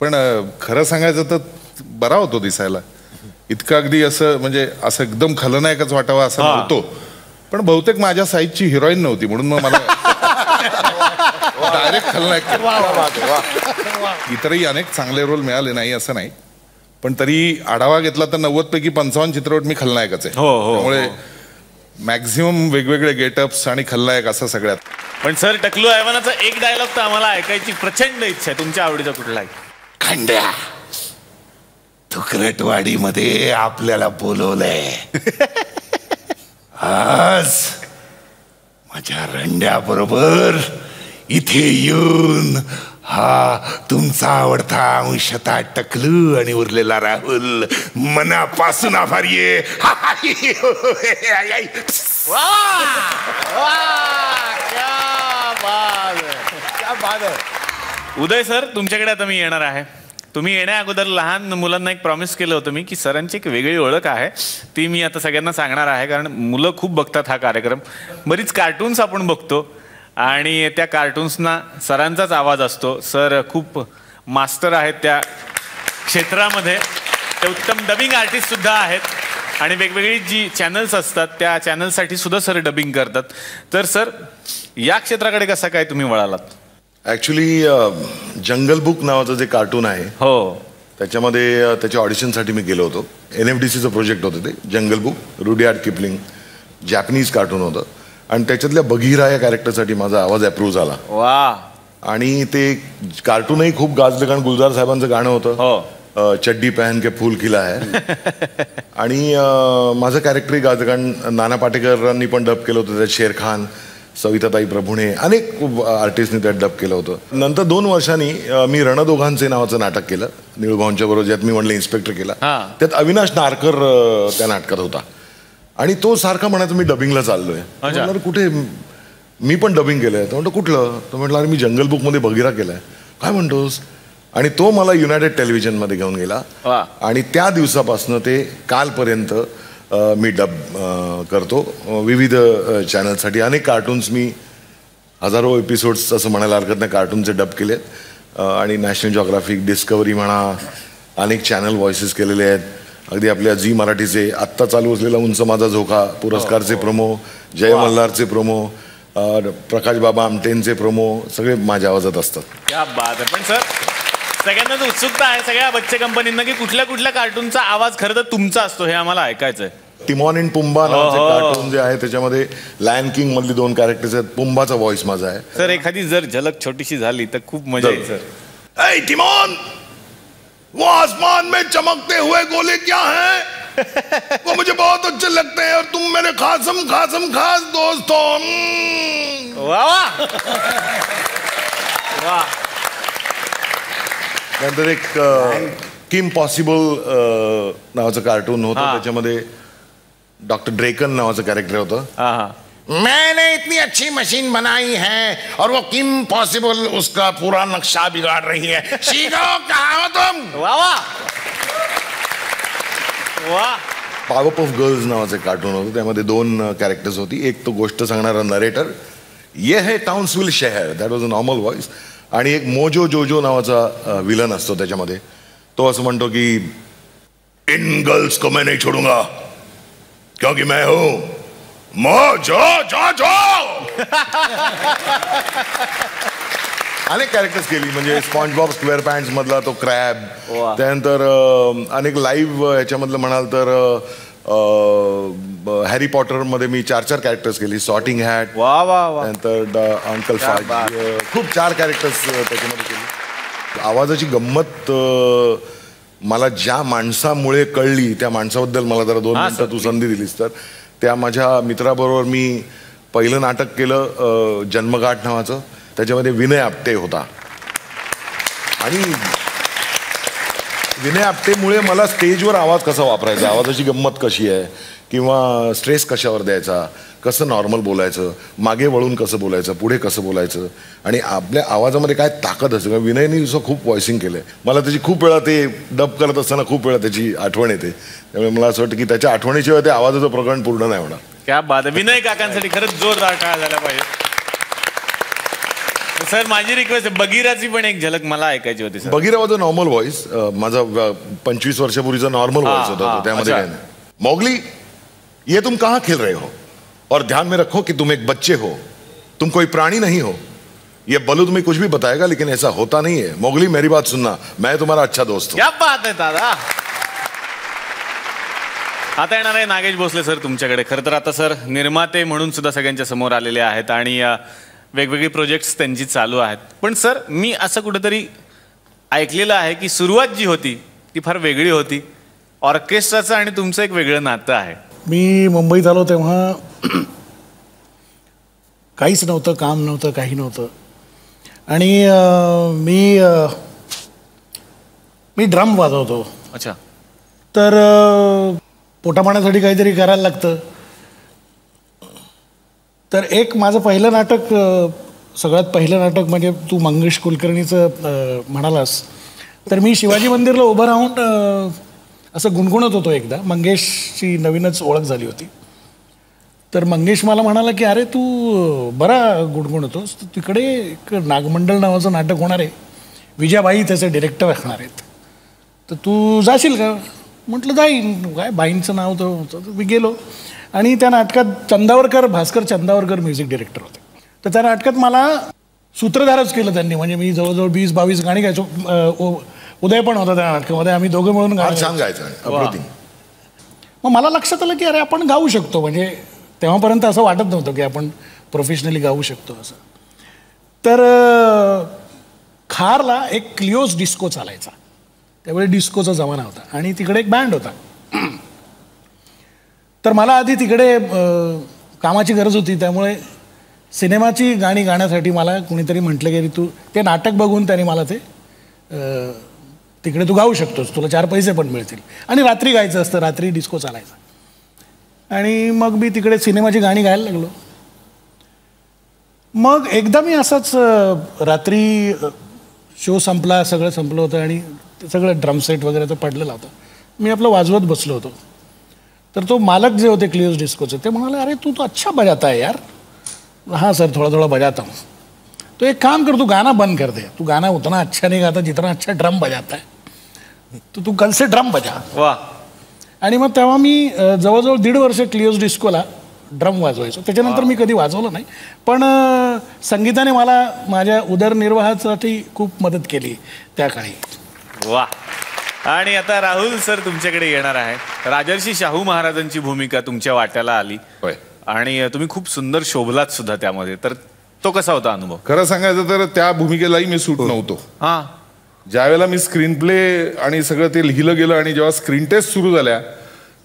Speaker 6: पण खरं सांगायचं तर बरा होतो दिसायला, इतकं अगदी असं म्हणजे असं एकदम खलनायकच वाटावा असं नव्हतो. पण बहुतेक माझ्या साईजची हिरोईन नव्हती म्हणून मग मला डायरेक्ट खलनायक. इतरही अनेक चांगले रोल मिळाले नाही असं नाही, पण तरी आढावा घेतला तर 90 पैकी 55 चित्रपट मी खलनायकच आहे. त्यामुळे मॅक्झिमम वेगवेगळे गेटअप्स आणि खलनायक असं सगळ्यात.
Speaker 1: पण सर टकलू ऐवानाचा एक डायलॉग तर आम्हाला ऐकायची प्रचंड इच्छा आहे, तुमच्या आवडीचा कुठलाही.
Speaker 9: खंड्या, तुकरटवाडीमध्ये आपल्याला बोलवलंय. आज माझ्या रंड्या बरोबर इथे येऊन हा तुमचा आवडता अंशता टकलू आणि उरलेला राहुल मनापासून आभारी आहे.
Speaker 1: उदय सर तुमच्याकडे आता मी येणार आहे. तुम्ही येण्या अगोदर लहान मुलांना एक प्रॉमिस केलं होतं मी की सरांची एक वेगळी ओळख आहे, ती मी आता सगळ्यांना सांगणार आहे. कारण मुलं खूप बघतात हा कार्यक्रम, बरीच कार्टून्स आपण बघतो आणि त्या कार्टून्सना सरांचाच आवाज असतो. सर खूप मास्टर आहेत त्या क्षेत्रामध्ये, ते उत्तम डबिंग आर्टिस्ट सुद्धा आहेत आणि वेगवेगळी जी चॅनल्स असतात त्या चॅनल्ससाठी सुद्धा सर डबिंग करतात. तर सर या क्षेत्राकडे कसा काय तुम्ही वळालात?
Speaker 3: ॲक्च्युली जंगल बुक नावाचं जे कार्टून आहे,
Speaker 1: हो,
Speaker 3: त्याच्यामध्ये त्याच्या ऑडिशनसाठी मी गेलो होतो. NFDCचं प्रोजेक्ट होतं ते Jungle Book, Rudyard Kipling, Japanese cartoon होतं आणि त्याच्यातल्या बघीरा या कॅरेक्टरसाठी माझा आवाज अप्रूव्ह झाला.
Speaker 1: वा.
Speaker 3: आणि ते कार्टूनही खूप गाजलं कारण गुलजार साहेबांचं गाणं होतं, चड्डी पहन के फूल खिला है. आणि माझं कॅरेक्टरही गाजलं कारण नाना पाटेकरांनी पण डब केलं होतं त्यात, शेर खान, सविताताई प्रभुणे, अनेक आर्टिस्टनी त्यात डब केलं होतं. नंतर 2 वर्षांनी मी रणदोघांचे नावाचं नाटक केलं निळूभाऊंच्या बरोबर, ज्यात मी म्हणलं इन्स्पेक्टर केला. त्यात अविनाश नारकर त्या नाटकात होता आणि तो सारखा म्हणायचा मी डबिंगला चाललोय. म्हटलं कुठे, मी पण डबिंग केलंय. तो म्हणतो कुठलं? तो म्हटलं अरे मी जंगल बुकमध्ये बघिरा केलाय. काय म्हणतोस? आणि तो मला युनायटेड टेलिव्हिजनमध्ये घेऊन गेला आणि त्या दिवसापासून ते कालपर्यंत मी डब करतो विविध चॅनलसाठी. अनेक कार्टून्स मी हजारो एपिसोड्स असं म्हणायला हरकत नाही कार्टूनचे डब केलेत आणि नॅशनल जॉग्राफिक, डिस्कवरी म्हणा, अनेक चॅनल व्हॉइसेस केलेले आहेत. अगदी आपल्या झी मराठीचे आत्ता चालू असलेला उंच माझा झोका पुरस्कारचे प्रोमो, जय मल्हारचे प्रोमो, प्रकाश बाबा आमटेंचे प्रोमो सगळे माझ्या आवाजात असतात.
Speaker 1: क्या बात आहे. पण सर सगळ्यांनाच उत्सुकता आहे सगळ्या बच्चे कंपनींना की कुठल्या कुठल्या कार्टूनचा आवाज खरं तर तुमचा असतो हे आम्हाला ऐकायचं आहे.
Speaker 3: टिमॉन अँड पुंबा नावाचे कार्टून जे आहे त्याच्यामध्ये लायन किंग मधली 2 कॅरेक्टर्स आहेत, पुंबाचा व्हॉइस माझा आहे.
Speaker 1: सर एखादी जर झलक छोटीशी झाली तर खूप मजा येईल सर.
Speaker 9: ए टिमॉन, वो आसमान में चमकते हुए गोले क्या हैं? वो मुझे बहुत अच्छे लगते हैं और तुम मेरे खासम खास दोस्त हो.
Speaker 1: वाह
Speaker 3: नंतर एक किम पॉसिबल नावाचं कार्टून होतं, त्याच्यामध्ये डॉक्टर ड्रेकन नावाचं कॅरेक्टर होतं. मैंने इतनी अच्छी मशीन बनाई है और वो किम पॉसिबल उसका पूरा नक्शा बिगाड़ रही है. शिको, कहाँ हो तुम?
Speaker 1: वाह वाह.
Speaker 3: पावरपफ गर्ल्स नावाचं कार्टून होतं, त्यामध्ये 2 कॅरेक्टर्स होती. एक तो गोष्ट सांगणारा नरेटर, ये है टाउन्सविल शहर, that was a normal voice. आणि एक मोजो जोजो नावाचा विलन असतो त्याच्यामध्ये. तो असं म्हणतो की इन गर्ल्स को मैं नहीं छोडूंगा क्योंकि मैं हूं मोजो जोजो. अनेक कॅरेक्टर्स केली, म्हणजे स्पॉन्ज बॉब स्क्वेअर पॅन्ट्स मधला तो क्रॅब, त्यानंतर अनेक लाईव्ह ह्याच्यामधलं म्हणाल तर हॅरी पॉटर मध्ये मी 4 कॅरेक्टर्स केली. सॉर्टिंग हॅट, त्यानंतर अंकल फाज, खूप 4 कॅरेक्टर्स त्याच्यामध्ये केली. आवाजाची गंमत मला ज्या माणसामुळे कळली त्या माणसाबद्दल मला जरा 2 मिनिटं तू संधी दिलीस तर. त्या माझ्या मित्राबरोबर मी पहिलं नाटक केलं जन्मगाठ नावाचं, त्याच्यामध्ये विनय आपटे होता. आणि विनय आपटेमुळे मला स्टेजवर आवाज कसा वापरायचा, आवाजाची गंमत कशी आहे, किंवा स्ट्रेस कशावर द्यायचा, कसं नॉर्मल बोलायचं, मागे वळून कसं बोलायचं, पुढे कसं बोलायचं, आणि आपल्या आवाजामध्ये काय ताकद असते. विनयने असं खूप व्हॉइसिंग केलं आहे. मला त्याची खूप वेळा ते डब करत असताना खूप वेळा त्याची आठवण येते. त्यामुळे मला असं वाटतं की त्याच्या आठवणीशिवाय ते आवाजाचं प्रकरण पूर्ण नाही होणार.
Speaker 1: क्या बात आहे. विनय काकांसाठी खरंच जोरदार टाळ्या झाल्या पाहिजे. सर माझी रिक्वेस्ट आहे, बगीराची पण एक झलक मला ऐकायची होती sir.
Speaker 3: Bagheera was a normal voice. माझा 25 वर्षापूर्वीचा नॉर्मल व्हॉइस होता, त्यामध्ये काय नाही. मोगली, ये तुम कहाँ खेल रहे हो और ध्यान में रखो कि तुम एक बच्चे हो, तुम कोई प्राणी नहीं हो. ये बलू तुम्हें कुछ भी बताएगा लेकिन ऐसा होता नहीं है. मोगली मेरी बात सुनना, मैं तुम्हारा अच्छा दोस्त हूं.
Speaker 1: क्या बात आहे दादा. आता येणार आहे नागेश भोसले सर तुमच्याकडे. खरं तर आता सर निर्माते म्हणून सुद्धा सगळ्यांच्या समोर आलेले आहेत आणि वेगवेगळे प्रोजेक्ट्स त्यांची चालू आहेत. पण सर मी असं कुठेतरी ऐकलेलं आहे की सुरुवात जी होती ती फार वेगळी होती. ऑर्केस्ट्राचं आणि तुमचं एक वेगळं नातं आहे.
Speaker 5: मी मुंबईत आलो तेव्हा काहीच नव्हतं, काम नव्हतं, काही नव्हतं. आणि मी ड्रम वाजवतो.
Speaker 1: अच्छा.
Speaker 5: तर पोटापाण्यासाठी काहीतरी करायला लागतं. तर एक माझं पहिलं नाटक, सगळ्यात पहिलं नाटक म्हणजे तू मंगेश कुलकर्णीचं म्हणालास, तर मी शिवाजी मंदिरला उभं राहून असं गुणगुणत होतो. एकदा मंगेशची नवीनच ओळख झाली होती. तर मंगेश मला म्हणाला की अरे तू बरा गुणगुणतोस, तिकडे एक नागमंडल नावाचं नाटक होणार आहे, विजयाबाई त्याचे डिरेक्टर असणार आहेत, तर तू जाशील का? म्हटलं जाईन. काय बाईंचं नाव तर मी गेलो. आणि त्या नाटकात भास्कर चंदावरकर म्युझिक डिरेक्टर होते. तर त्या नाटकात मला सूत्रधारच केलं त्यांनी. म्हणजे मी जवळजवळ 20-22 गाणी गायचो. उदय पण होता त्या नाटकामध्ये. आम्ही दोघं मिळून
Speaker 3: गायचं.
Speaker 5: मग मला लक्षात आलं की अरे आपण गाऊ शकतो. म्हणजे तेव्हापर्यंत असं वाटत नव्हतं की आपण प्रोफेशनली गाऊ शकतो असं. तर खारला एक क्लिओस डिस्को चालायचा. त्यावेळी डिस्कोचा जमाना होता आणि तिकडे एक बँड होता. तर मला आधी तिकडे कामाची गरज होती, त्यामुळे सिनेमाची गाणी गाण्यासाठी मला कुणीतरी म्हटलं की तू ते नाटक बघून त्याने मला ते तिकडे तू गाऊ शकतोस, तुला 4 पैसे पण मिळतील. आणि रात्री गायचं असतं, रात्री डिस्को चालायचा. आणि मग मी तिकडे सिनेमाची गाणी गायला लागलो. मग एकदा मी असंच रात्री शो संपला, सगळं संपलं होतं आणि ते सगळं ड्रमसेट वगैरे तो पडलेला होता. मी आपलं वाजवत बसलो होतो. तर तो मालक जे होते क्लिओस डिस्कोचे ते म्हणाले अरे तू तो अच्छा बजाता है यार. हाँ सर थोड़ा थोड़ा बजाता हूँ. तो एक काम कर, तू गाना बंद कर दे, तू गाना उतना अच्छा नहीं गाता जितना अच्छा ड्रम बजाता है, तो तू कल से ड्रम बजा.
Speaker 1: वाह.
Speaker 5: आणि मग तेव्हा मी जवळजवळ 1.5 वर्ष क्लिओस डिस्कोला ड्रम वाजवायचो. त्याच्यानंतर मी कधी वाजवलं नाही, पण संगीताने मला माझ्या उदरनिर्वाहासाठी खूप मदत केली त्या काळी.
Speaker 1: वा. आणि आता राहुल सर तुमच्याकडे येणार आहे. राजर्षी शाहू महाराजांची भूमिका तुमच्या वाट्याला आली आणि तुम्ही खूप सुंदर शोभलात सुद्धा त्यामध्ये. तर तो कसा होता अनुभव?
Speaker 6: खरं सांगायचं तर त्या भूमिकेलाही मी सूट नव्हतो.
Speaker 1: हां.
Speaker 6: ज्यावेळेला मी स्क्रीन प्ले आणि सगळं ते लिहिलं गेलं आणि जेव्हा स्क्रीन टेस्ट सुरू झाल्या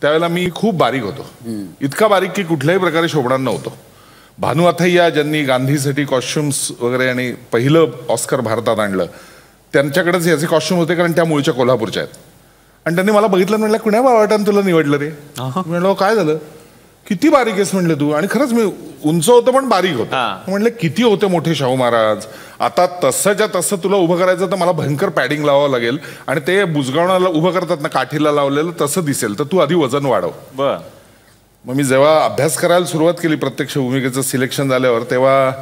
Speaker 6: त्यावेळेला मी खूप बारीक होतो. इतका बारीक की कुठल्याही प्रकारे शोभणार नव्हतो. भानू अथय्या ज्यांनी गांधीसाठी कॉस्ट्युम्स वगैरे आणि पहिलं ऑस्कर भारतात आणलं, त्यांच्याकडेच याचे कॉस्ट्युम होते, कारण त्या मूळच्या कोल्हापूरच्या आहेत. आणि त्यांनी मला बघितलं, म्हणलं कुण्या बावटानं तुला निवडलं रे? म्हणलं काय झालं, किती बारीक आहेस म्हणले तू. आणि खरंच मी उंच होतं पण बारीक होतं. म्हणले किती होते मोठे शाहू महाराज, आता तसंच्या तसं तुला उभं करायचं तर मला भयंकर पॅडिंग लावावं लागेल, आणि ते बुजगावण्याला उभं करतात ना काठीला लावलेलं, तसं दिसेल, तर तू आधी वजन वाढव. मग मी जेव्हा अभ्यास करायला सुरुवात केली, प्रत्यक्ष भूमिकेचं सिलेक्शन झाल्यावर, तेव्हा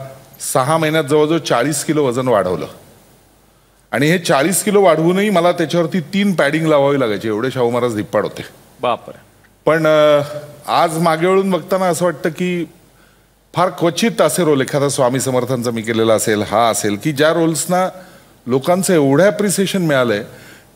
Speaker 6: 6 महिन्यात जवळजवळ 40 किलो वजन वाढवलं. आणि हे 40 किलो वाढवूनही मला त्याच्यावरती 3 पॅडिंग लावावी लागायची, एवढे शाहू महाराज धिप्पाड होते.
Speaker 1: बापरे.
Speaker 6: पण आज मागे वळून बघताना असं वाटतं की फार क्वचित असे रोल, एखादा स्वामी समर्थांचा मी केलेला असेल, हा असेल, की ज्या रोल्सना लोकांचं एवढं ॲप्रिसिएशन मिळालंय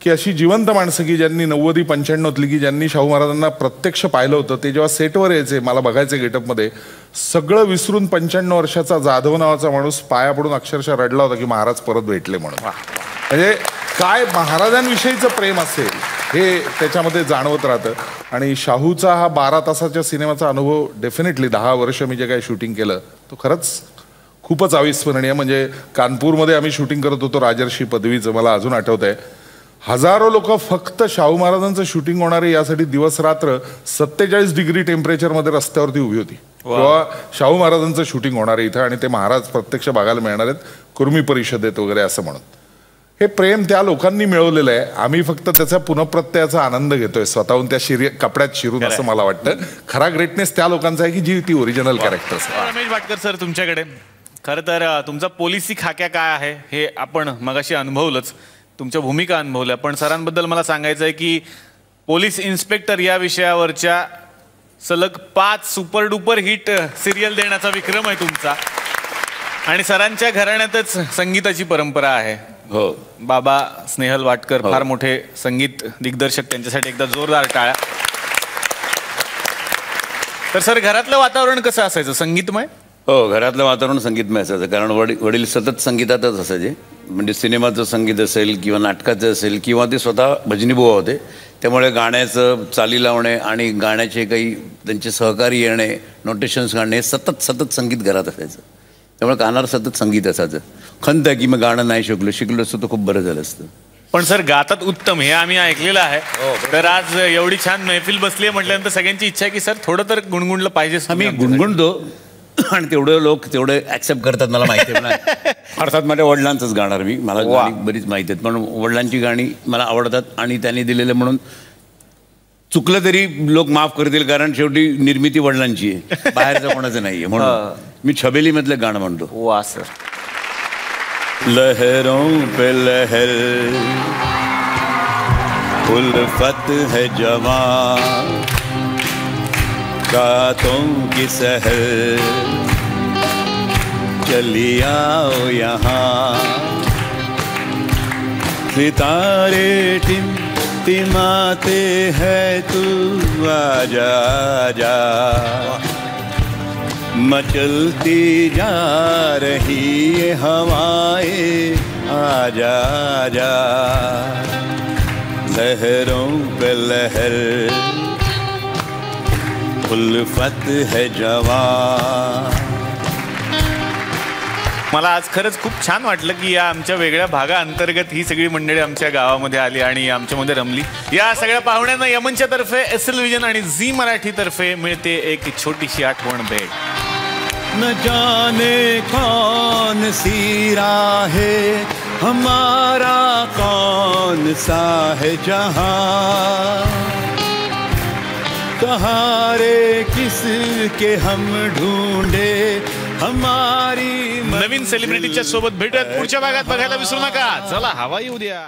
Speaker 6: की अशी जिवंत माणसं की ज्यांनी 90-95तली, की ज्यांनी शाहू महाराजांना प्रत्यक्ष पाहिलं होतं, ते जेव्हा सेटवर यायचे, मला बघायचे गेटअपमध्ये, सगळं विसरून 95 वर्षाचा जाधव नावाचा माणूस पाया पडून अक्षरशः रडला होता की महाराज परत भेटले म्हणून. म्हणजे काय महाराजांविषयीचं प्रेम असेल हे त्याच्यामध्ये जाणवत राहतं. आणि शाहूचा हा 12 तासाच्या सिनेमाचा अनुभव डेफिनेटली 10 वर्ष मी जे काही शूटिंग केलं, तो खरंच खूपच अविस्मरणीय. म्हणजे कानपूरमध्ये आम्ही शूटिंग करत होतो राजर्षी पदवीचं, मला अजून आठवत आहे. हजारो लोक फक्त शाहू महाराजांचं शूटिंग होणारे यासाठी दिवस रात्र 47 डिग्री टेम्परेचरमध्ये रस्त्यावरती उभी होती, किंवा शाहू महाराजांचं शूटिंग होणार आहे इथं, आणि ते महाराज प्रत्यक्ष बघायला मिळणार आहेत कुर्मी परिषदेत वगैरे असं म्हणून. हे प्रेम त्या लोकांनी मिळवलेलं आहे. आम्ही फक्त त्याचा पुनःप्रत्ययाचा आनंद घेतोय स्वतःहून त्या कपड्यात शिरून, असं मला वाटतं. खरा ग्रेटनेस त्या लोकांचा आहे की जी ती original characters.
Speaker 1: Ramesh Bhatkar sir, तुमच्याकडे खरं तर तुमचा पोलिसी खाक्या काय आहे हे आपण मगाशी अनुभवलंच, तुमच्या भूमिका अनुभवल्या. पण सरांबद्दल मला सांगायचं आहे की पोलीस इन्स्पेक्टर या विषयावरच्या सलग 5 सुपर डुपर हिट सिरियल देण्याचा विक्रम आहे तुमचा. आणि सरांच्या घराण्यातच संगीताची परंपरा आहे.
Speaker 2: हो,
Speaker 1: बाबा स्नेहल वाटकर फार मोठे संगीत दिग्दर्शक, त्यांच्यासाठी एकदा जोरदार टाळ्या. तर सर, घरातलं वातावरण कसं असायचं, संगीतमय?
Speaker 2: हो, घरातलं वातावरण संगीतमय असायचं, कारण वडील सतत संगीतातच असायचे. म्हणजे सिनेमाचं संगीत असेल किंवा नाटकाचं असेल, किंवा ते स्वतः भजनी बुवा होते, त्यामुळे गाण्याचं चाली लावणे आणि गाण्याचे काही त्यांचे सहकारी येणे, नोटेशन्स काढणे, सतत संगीत घरात असायचं. त्यामुळे कानावर सतत संगीत असायचं. खंत आहे की मग गाणं नाही शिकलो असतं तर खूप बरं झालं असतं.
Speaker 1: पण सर, गातात उत्तम हे आम्ही ऐकलेलं आहे. तर आज एवढी छान मैफिल बसली आहे म्हटल्यानंतर सगळ्यांची इच्छा आहे की सर थोडं तर गुणगुणलं पाहिजे.
Speaker 2: आम्ही गुणगुणतो आणि तेवढं लोक तेवढे ऍक्सेप्ट करतात मला माहिती आहे. अर्थात माझ्या वडिलांचंच गाणार मी, मला गाणी बरीच माहिती आहेत, पण वडिलांची गाणी मला आवडतात आणि त्यांनी दिलेलं म्हणून चुकलं तरी लोक माफ करतील, कारण शेवटी निर्मिती वडिलांची आहे, बाहेरचं कोणाचं नाहीये. म्हणून मी छबेली मधलं गाणं म्हणतो.
Speaker 1: वा सर.
Speaker 2: लहरों पे लहर उल्फत है जवां, रातों की सहर चली आओ यहाँ, सितारे टिमटिमाते हैं तू आजा आजा, मचलती जा रही ये हवाएं आजा आजा, लहरों पे लहर उल्फत है जवां.
Speaker 1: मला आज खरंच खूप छान वाटलं की या आमच्या वेगळ्या भागाअंतर्गत ही सगळी मंडळी आमच्या गावामध्ये आली आणि आमच्यामध्ये रमली. या सगळ्या पाहुण्यांना यमनच्या तर्फे, SL विजन आणि झी मराठी तर्फे मिळते एक छोटीशी आठवण भेट.
Speaker 2: न जाने कौन सी राहें हमारा कौन सा है जहां, सहारे किसके हम ढूंढे हमारी.
Speaker 1: नवीन सेलिब्रिटीच्या सोबत भेटत पुढच्या भागात बघायला विसरू नका. चला, हवा येऊ द्या.